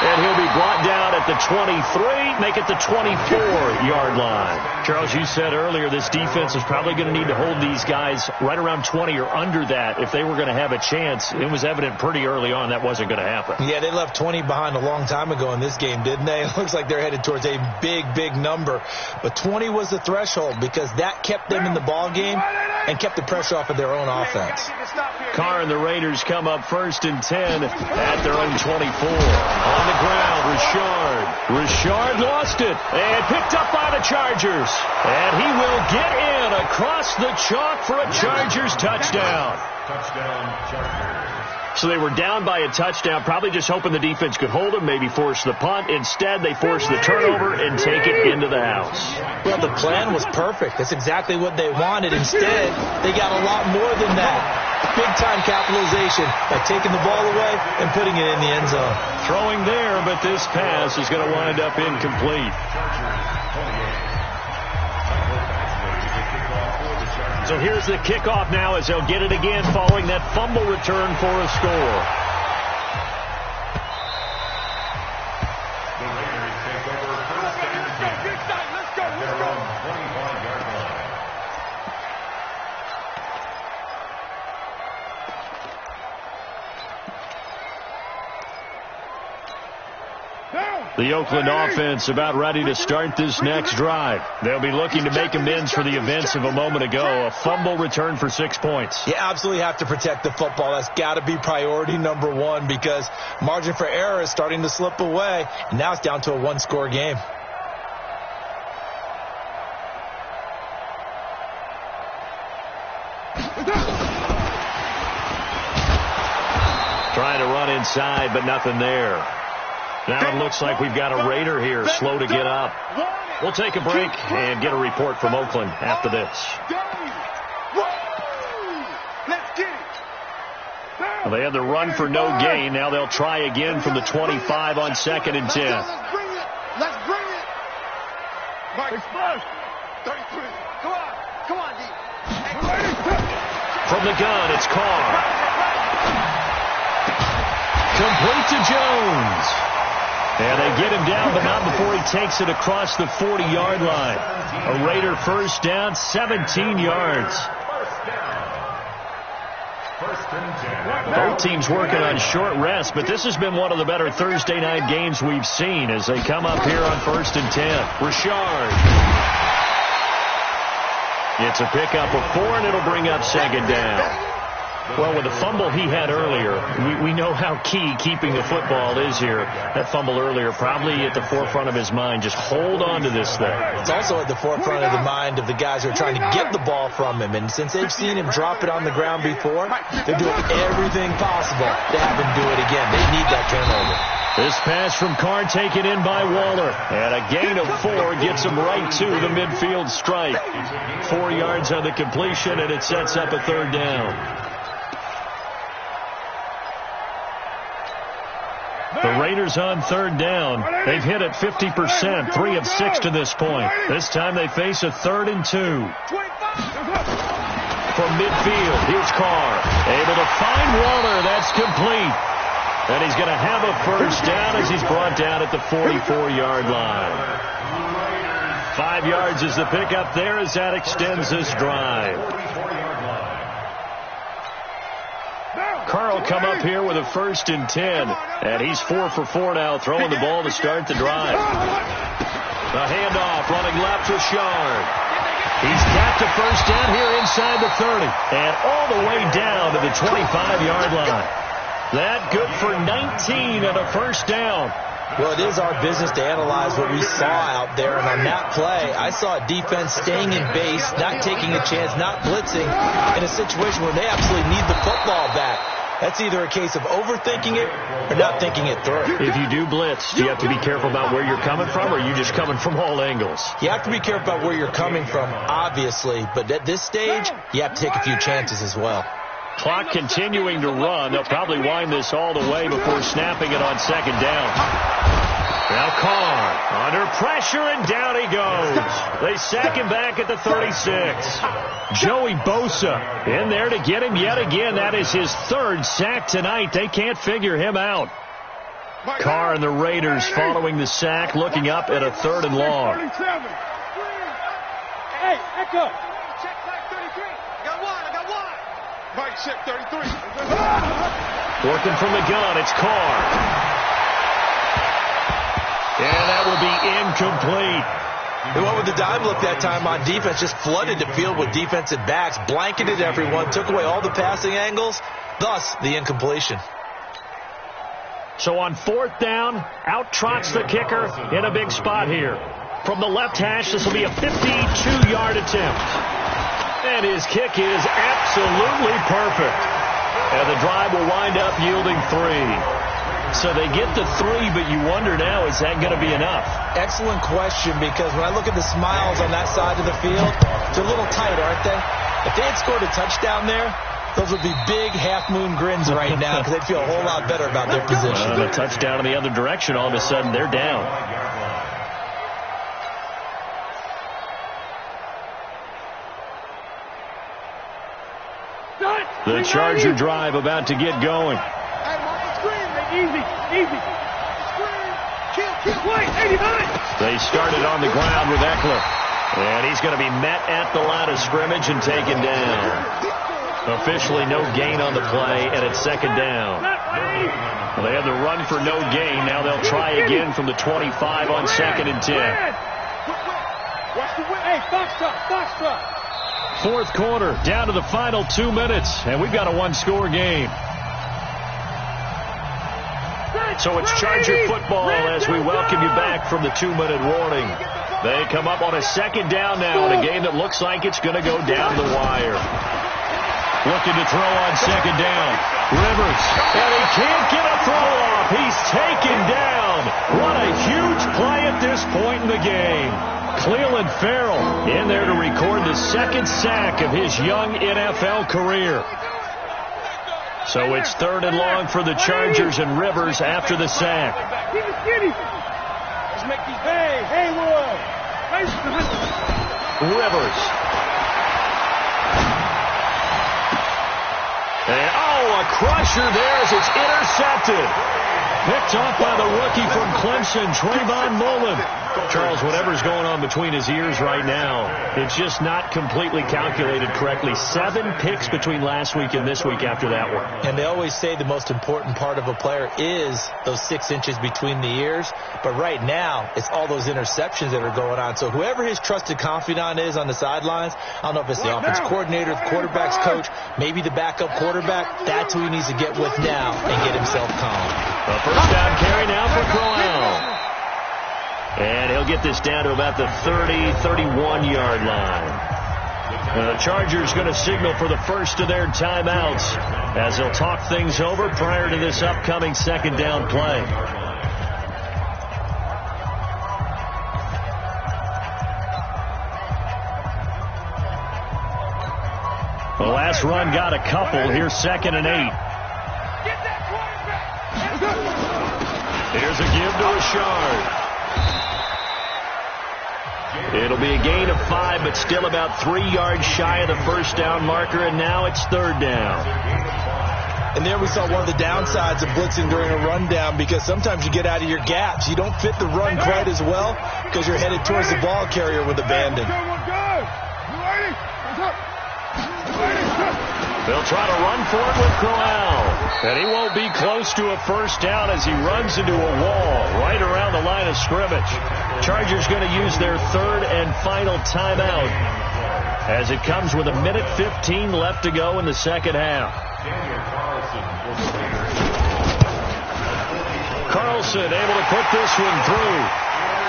And he'll be brought down at the 23, make it the 24-yard line. Charles, you said earlier this defense is probably going to need to hold these guys right around 20 or under that if they were going to have a chance. It was evident pretty early on that wasn't going to happen. Yeah, they left 20 behind a long time ago in this game, didn't they? It looks like they're headed towards a big, big number. But 20 was the threshold because that kept them in the ball game and kept the pressure off of their own offense. Carr and the Raiders come up first and 10 at their own 24. On the ground, Richard lost it and picked up by the Chargers. And he will get in a across the chalk for a Chargers touchdown. Touchdown, Chargers. So they were down by a touchdown, probably just hoping the defense could hold them, maybe force the punt. Instead, they forced the turnover and take it into the house. Well, the plan was perfect. That's exactly what they wanted. Instead, they got a lot more than that. Big-time capitalization by taking the ball away and putting it in the end zone. Throwing there, but this pass is going to wind up incomplete. So here's the kickoff now as they'll get it again following that fumble return for a score. The Raiders take over first and 10. Let's go. They're on 25-yard line. The Oakland offense about ready to start this next drive. They'll be looking to make amends for the events of a moment ago. A fumble return for 6 points. You absolutely have to protect the football. That's got to be priority number one because margin for error is starting to slip away. And now it's down to a one-score game. Trying to run inside, but nothing there. Now it looks like we've got a Raider here, slow to get up. We'll take a break and get a report from Oakland after this. Well, they had the run for no gain. Now they'll try again from the 25 on 2nd and 10. Let's bring it. Mike, 33. Come on, D. From the gun, it's Carr. Complete to Jones. And they get him down, but not before he takes it across the 40-yard line. A Raider first down, 17 yards. Both teams working on short rest, but this has been one of the better Thursday night games we've seen as they come up here on 1st and 10. Richard. It's a pickup of 4, and it'll bring up 2nd down. Well, with the fumble he had earlier, we know how key keeping the football is here. That fumble earlier probably at the forefront of his mind. Just hold on to this thing. It's also at the forefront of the mind of the guys who are trying to get the ball from him. And since they've seen him drop it on the ground before, they're doing everything possible to have him do it again. They need that turnover. This pass from Carr taken in by Waller. And a gain of 4 gets him right to the midfield stripe. 4 yards on the completion, and it sets up a 3rd down. The Raiders on 3rd down. They've hit it 50%, 3 of 6 to this point. This time they face a 3rd and 2. From midfield, here's Carr. Able to find Waller. That's complete. And he's going to have a first down as he's brought down at the 44-yard line. 5 yards is the pickup there as that extends this drive. Carl come up here with a 1st and 10. And he's 4 for 4 now, throwing the ball to start the drive. The handoff, running left to Richard. He's got the first down here inside the 30. And all the way down to the 25-yard line. That good for 19 and a first down. Well, it is our business to analyze what we saw out there. And on that play, I saw a defense staying in base, not taking a chance, not blitzing in a situation where they absolutely need the football back. That's either a case of overthinking it or not thinking it through. If you do blitz, do you have to be careful about where you're coming from, or are you just coming from all angles? You have to be careful about where you're coming from, obviously. But at this stage, you have to take a few chances as well. Clock continuing to run. They'll probably wind this all the way before snapping it on 2nd down. Now Carr under pressure, and down he goes. They sack him back at the 36. Joey Bosa in there to get him yet again. That is his 3rd sack tonight. They can't figure him out. Carr and the Raiders following the sack, looking up at a 3rd and long. Hey, echo. Check back 33. I got one. Mike, check 33. Working from the gun, it's Carr. And that will be incomplete. They went with the dime look that time on defense, just flooded the field with defensive backs, blanketed everyone, took away all the passing angles, thus the incompletion. So on 4th down, out trots the kicker in a big spot here. From the left hash, this will be a 52-yard attempt. And his kick is absolutely perfect. And the drive will wind up yielding 3. So they get the 3, but you wonder now, is that going to be enough? Excellent question, because when I look at the smiles on that side of the field, they're a little tight, aren't they? If they had scored a touchdown there, those would be big half-moon grins right now because they'd feel a whole lot better about their position. A touchdown in the other direction, all of a sudden they're down. The Charger drive about to get going. Easy. Kill. 89. They started on the ground with Eckler. And he's going to be met at the line of scrimmage and taken down. Officially no gain on the play, and it's second down. Well, they had the run for no gain. Now they'll try again from the 25 on 2nd and 10. Hey, Foxtrot. Fourth quarter, down to the final 2 minutes, and we've got a one-score game. So it's Charger football as we welcome you back from the 2-minute warning. They come up on a second down now in a game that looks like it's going to go down the wire. Looking to throw on second down. Rivers, and he can't get a throw off. He's taken down. What a huge play at this point in the game. Cleveland Farrell in there to record the second sack of his young NFL career. So it's 3rd and long for the Chargers, and Rivers after the sack. Let's make these Haywood. Rivers. And, a crusher there as it's intercepted. Picked off by the rookie from Clemson, Trayvon Mullen. Charles, whatever's going on between his ears right now, it's just not completely calculated correctly. 7 picks between last week and this week after that one. And they always say the most important part of a player is those 6 inches between the ears. But right now, it's all those interceptions that are going on. So whoever his trusted confidant is on the sidelines, I don't know if it's the offense coordinator, the quarterback's coach, maybe the backup quarterback, that's who he needs to get with now and get himself calm. A first down carry now for Crowell. And he'll get this down to about the 30-31-yard line. The Chargers going to signal for the first of their timeouts as they'll talk things over prior to this upcoming second down play. The last run got a couple. Here's 2nd and 8. Here's a give to Richard. It'll be a gain of 5, but still about 3 yards shy of the first down marker, and now it's 3rd down. And there we saw one of the downsides of blitzing during a rundown, because sometimes you get out of your gaps. You don't fit the run quite as well because you're headed towards the ball carrier with abandon. They'll try to run for it with Crowell. And he won't be close to a first down as he runs into a wall right around the line of scrimmage. Chargers going to use their 3rd and final timeout as it comes with 1:15 left to go in the second half. Carlson able to put this one through,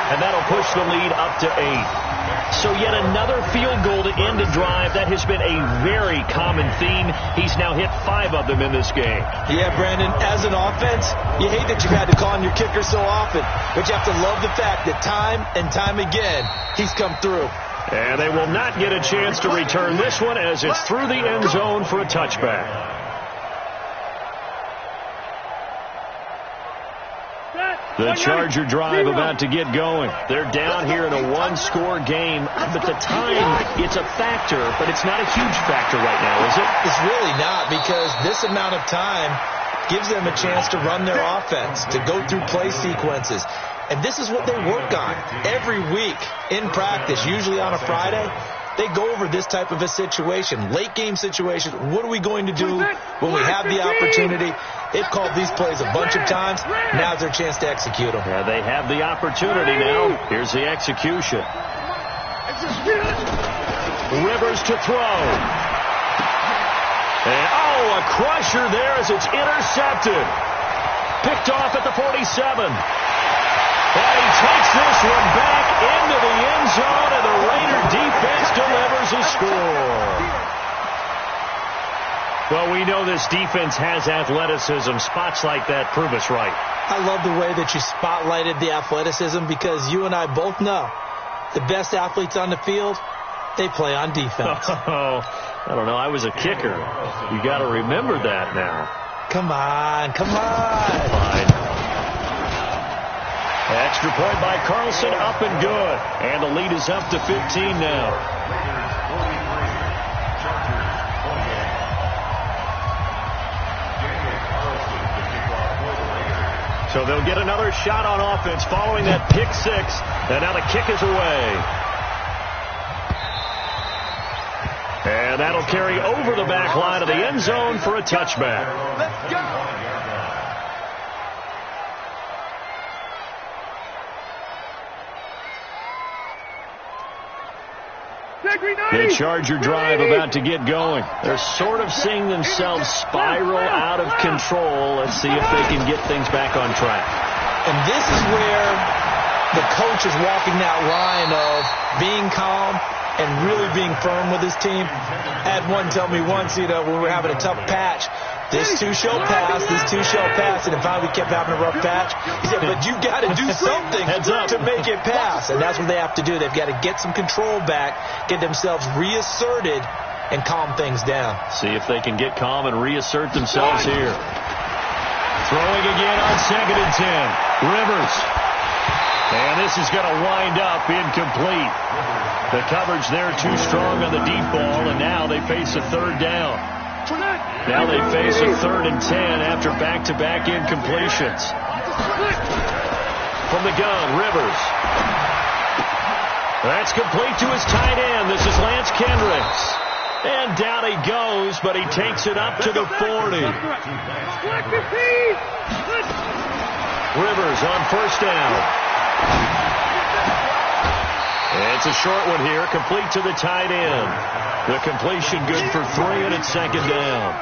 and that'll push the lead up to 8. So yet another field goal to end a drive. That has been a very common theme. He's now hit 5 of them in this game. Yeah, Brandon, as an offense, you hate that you've had to call on your kicker so often, but you have to love the fact that time and time again, he's come through. And they will not get a chance to return this one as it's through the end zone for a touchback. The Charger drive about to get going. They're down here in a one-score game, but the time, it's a factor, but it's not a huge factor right now, is it? It's really not, because this amount of time gives them a chance to run their offense, to go through play sequences. And this is what they work on every week in practice, usually on a Friday. They go over this type of a situation, late game situation. What are we going to do when we have the opportunity? They've called these plays a bunch of times. Now's their chance to execute them. Yeah, they have the opportunity now. Here's the execution. Rivers to throw. And, a crusher there as it's intercepted. Picked off at the 47. And he takes this one back into the end zone, and the Raider defense delivers a score. Well, we know this defense has athleticism. Spots like that prove us right. I love the way that you spotlighted the athleticism because you and I both know the best athletes on the field, they play on defense. Oh, I don't know. I was a kicker. You got to remember that now. Come on, come on. Fine. Extra point by Carlson, up and good. And the lead is up to 15 now. So they'll get another shot on offense following that pick six. And now the kick is away. And that'll carry over the back line of the end zone for a touchback. Let's go. The Charger drive about to get going. They're sort of seeing themselves spiral out of control. Let's see if they can get things back on track. And this is where the coach is walking that line of being calm and really being firm with his team. I had one tell me once, when we were having a tough patch, this too shall pass, this too shall pass. And if we kept having a rough patch, he said, but you got to do something to make it pass. And that's what they have to do. They've got to get some control back, get themselves reasserted, and calm things down. See if they can get calm and reassert themselves here. Throwing again on 2nd and 10. Rivers. And this is going to wind up incomplete. The coverage there too strong on the deep ball, and now they face a third down. Now they face a 3rd and 10 after back-to-back incompletions. From the gun, Rivers. That's complete to his tight end. This is Lance Kendricks. And down he goes, but he takes it up to the 40. Rivers on 1st down. It's a short one here, complete to the tight end. The completion good for 3, and it's 2nd down.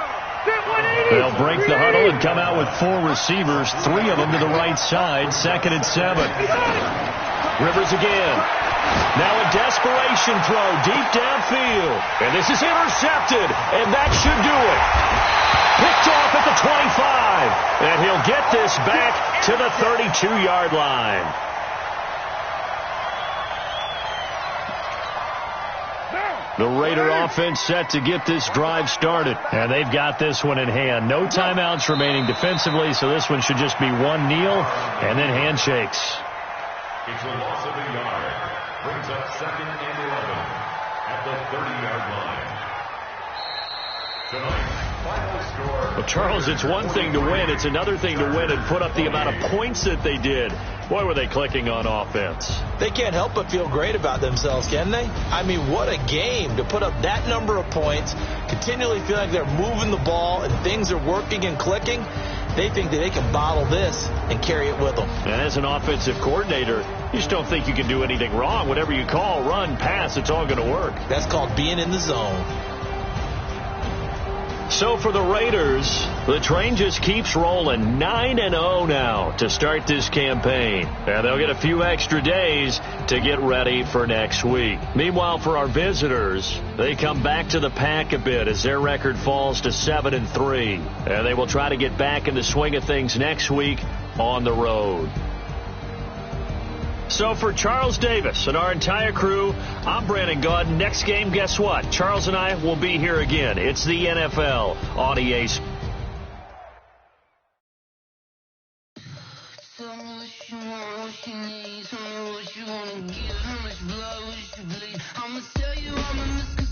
They'll break the huddle and come out with 4 receivers, 3 of them to the right side, 2nd and 7. Rivers again. Now a desperation throw deep downfield. And this is intercepted, and that should do it. Picked off at the 25. And he'll get this back to the 32-yard line. The Raider offense set to get this drive started. And they've got this one in hand. No timeouts remaining defensively, so this one should just be one kneel and then handshakes. It's a loss of a yard. Brings up 2nd and 11 at the 30-yard line. Tonight's final score. Well, Charles, it's one thing to win. It's another thing to win and put up the amount of points that they did. Boy, were they clicking on offense. They can't help but feel great about themselves, can they? I mean, what a game to put up that number of points, continually feel like they're moving the ball and things are working and clicking. They think that they can bottle this and carry it with them. And as an offensive coordinator, you just don't think you can do anything wrong. Whatever you call, run, pass, it's all going to work. That's called being in the zone. So for the Raiders, the train just keeps rolling. 9-0 now to start this campaign. And they'll get a few extra days to get ready for next week. Meanwhile, for our visitors, they come back to the pack a bit as their record falls to 7-3. And they will try to get back in the swing of things next week on the road. So for Charles Davis and our entire crew, I'm Brandon Gaudin. Next game, guess what? Charles and I will be here again. It's the NFL on EA Sports. Tell me what you want to give, how much blood would you bleed? I'ma tell you I'm a misconception.